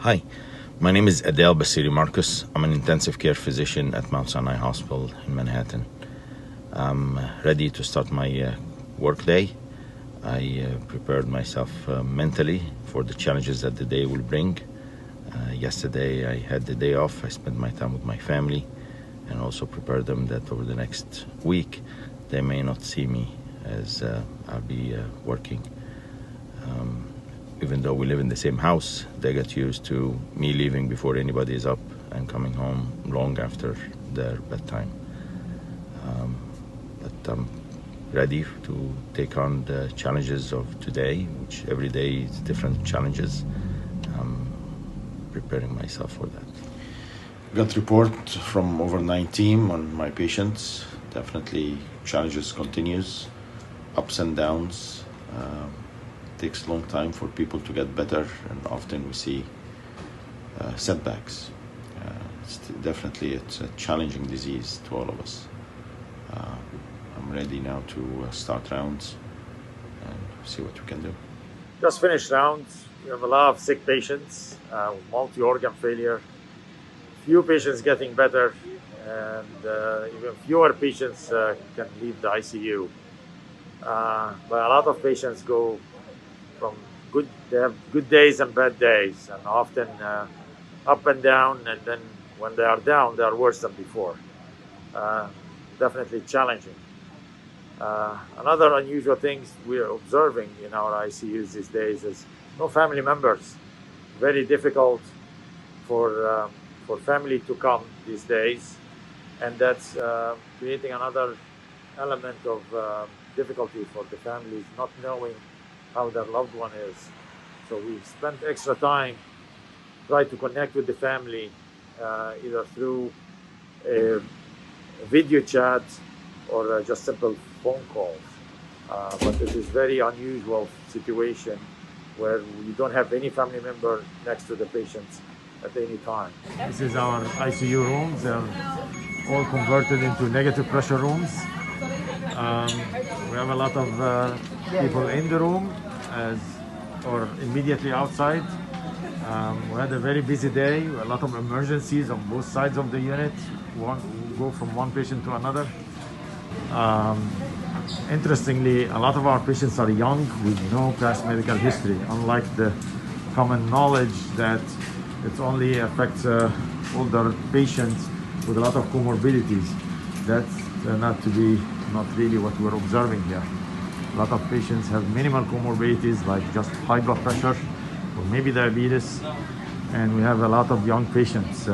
Hi, my name is Adel Bassily-Marcus. I'm an intensive care physician at Mount Sinai Hospital in Manhattan. I'm ready to start my work day. I prepared myself mentally for the challenges that the day will bring. Yesterday I had the day off. I spent my time with my family and also prepared them that over the next week they may not see me as I'll be working. Even though we live in the same house, they get used to me leaving before anybody is up and coming home long after their bedtime. But I'm ready to take on the challenges of today, which every day is different challenges. I'm preparing myself for that. Got report from overnight team on my patients. Definitely challenges continues, ups and downs. Takes a long time for people to get better, and often we see setbacks. Definitely it's a challenging disease to all of us. I'm ready now to start rounds and see what we can do. Just finished rounds. We have a lot of sick patients, multi-organ failure, few patients getting better, and even fewer patients can leave the ICU. But a lot of patients go from they have good days and bad days, and often up and down, and then when they are down, they are worse than before. Definitely challenging. Another unusual things we are observing in our ICUs these days is no family members. Very difficult for family to come these days, and that's creating another element of difficulty for the families, not knowing how their loved one is. So we spent extra time try to connect with the family, either through a video chat or just simple phone calls. But it is very unusual situation where you don't have any family member next to the patients at any time. This is our ICU rooms. They're all converted into negative pressure rooms. We have a lot of people in the room or immediately outside. We had a very busy day, a lot of emergencies on both sides of the unit. We go from one patient to another. Interestingly, a lot of our patients are young with no past medical history, unlike the common knowledge that it only affects older patients with a lot of comorbidities. That's not really what we're observing here. A lot of patients have minimal comorbidities like just high blood pressure or maybe diabetes, and we have a lot of young patients.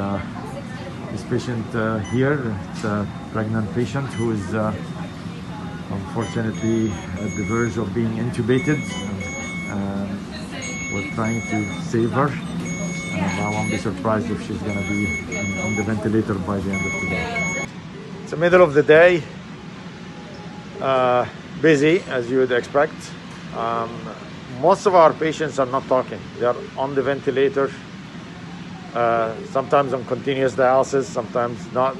This patient here, it's a pregnant patient who is unfortunately at the verge of being intubated. We're trying to save her, and I won't be surprised if she's going to be on the ventilator by the end of the day. It's the middle of the day. Busy, as you would expect. Most of our patients are not talking. They are on the ventilator, sometimes on continuous dialysis, sometimes not.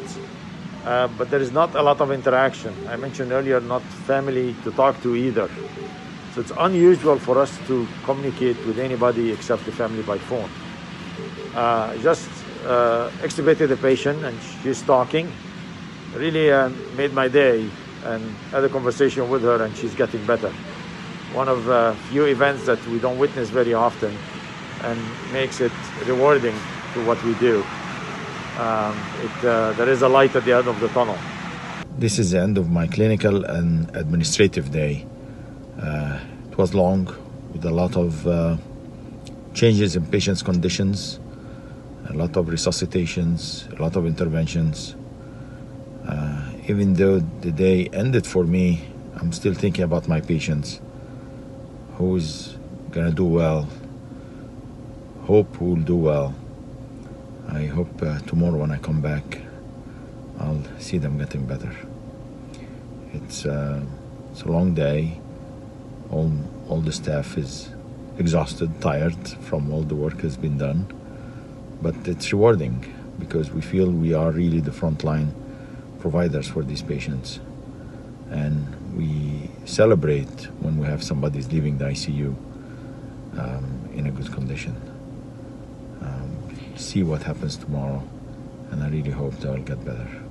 But there is not a lot of interaction. I mentioned earlier, not family to talk to either. So it's unusual for us to communicate with anybody except the family by phone. Just extubated the patient and she's talking. Really made my day, and had a conversation with her, and she's getting better. One of few events that we don't witness very often, and makes it rewarding to what we do. There is a light at the end of the tunnel. This is the end of my clinical and administrative day. It was long, with a lot of changes in patients' conditions, a lot of resuscitations, a lot of interventions. Even though the day ended for me, I'm still thinking about my patients. Who's gonna do well? Hope who will do well. I hope tomorrow when I come back, I'll see them getting better. It's a long day. All the staff is exhausted, tired from all the work that's been done. But it's rewarding because we feel we are really the frontline providers for these patients, and we celebrate when we have somebody's leaving the ICU in a good condition. see what happens tomorrow, and I really hope they will get better.